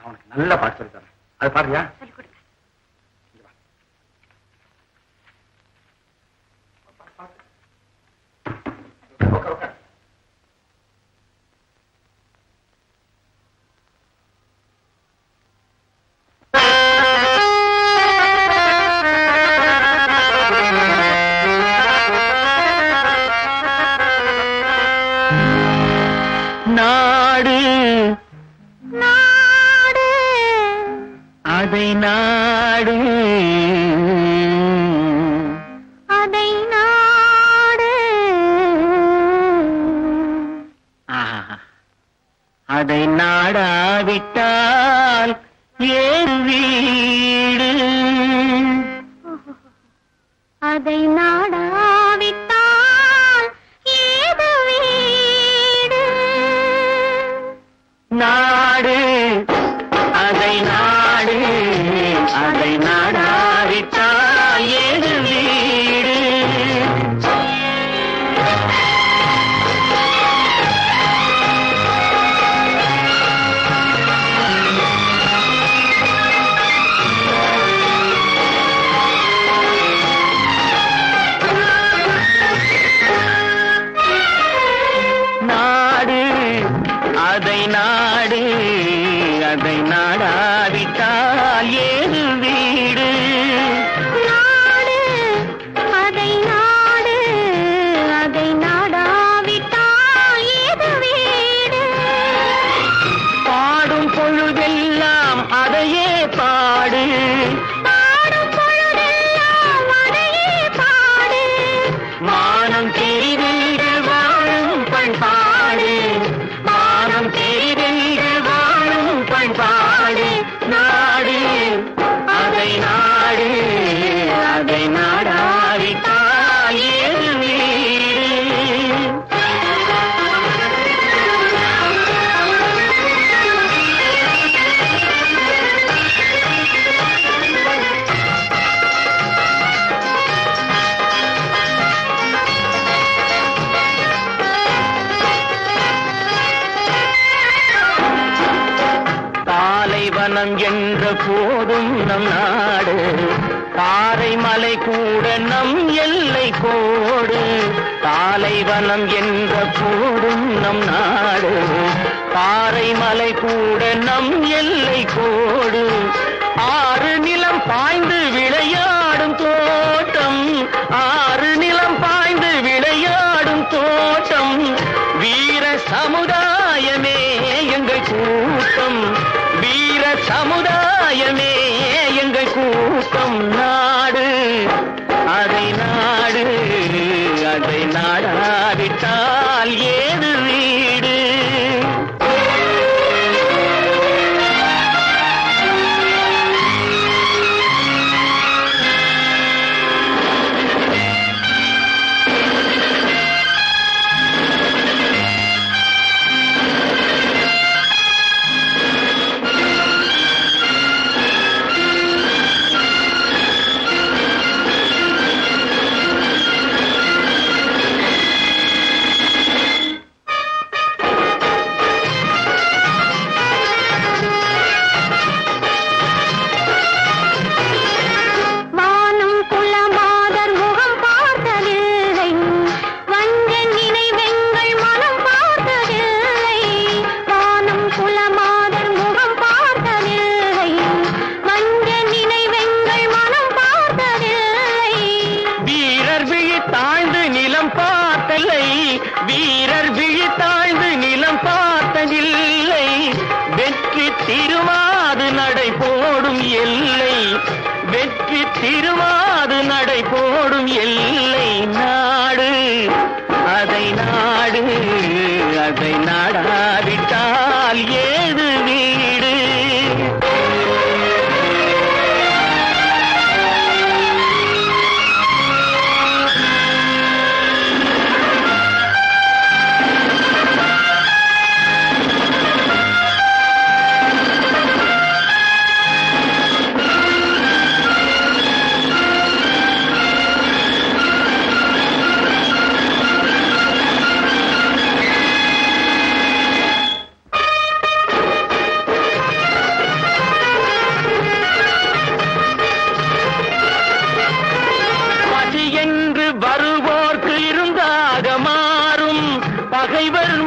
உனக்கு நல்ல பாட்டு சொல்லி தரேன். அது பாடுறியா? சொல்லி கொடுங்க. நாடு நாடு அதை நாடு அதை நாடு அதை நாடாவிட்டால் ஏறு வீடு அதை நாடாவிட்டால் ஏது வீடு நாடு அதை நாடு அதை நாடாவிட்டால் ஏது வீடு நாடு அதை நாடு அதை நாடாவிட்டால் ஏது வீடு நாடு அதை நாடு அதை நாடாவிட்டால் ஏது வீடு பாடும் பொழுதெல்லாம் அதையே பாடு பாடும் பொழுதெல்லாம் அதையே பாடு மானம் தெரிந்து வாழும் பண்பாடு மானம் தெரிந்து வாழும் பண்பாடு நாடு அதை நாடு அதை நாடாவிட்டால் ஏது வீடு தாலைவனம் என்ற போதும் நம் நாடு தாரை மலை கூட நம் எல்லை கோடு தாலைவனம் என்ற போதும் நம் நாடு தாரை மலை கூட நம் எல்லை கோடு ஆறு நிலம் பாய்ந்து விளையாடும் தோட்டம் ஆறு நிலம் பாய்ந்து விளையாடும் தோட்டம் வீர சமுதாயமே எங்கள் கூட்டம் வீர சமுதாயமே எங்கள் கூட்டம் நாடு அதை நாடு அதை நாடாவிட்டால் ஏது வீடு வானம் குலமாதர் முகம் பார்த்ததில்லை வஞ்சன் நினைவெங்கள் மனம் பார்த்ததில்லை வானம் குலமாதர் முகம் பார்த்ததில்லை வஞ்சன் நினைவெங்கள் மனம் பார்த்ததில்லை வீரர் விழி தாழ்ந்து நிலம் பார்த்தலை வீரர் விழி தாழ்ந்து நிலம் பார்த்ததில்லை வெற்றி திருமாது நடை போடும் எல்லை வெற்றி திருமாது நடை போடும் எல்லை நாடு அதை நாடு அதை நாடாவிட்டால் ஏது வீடு இவர்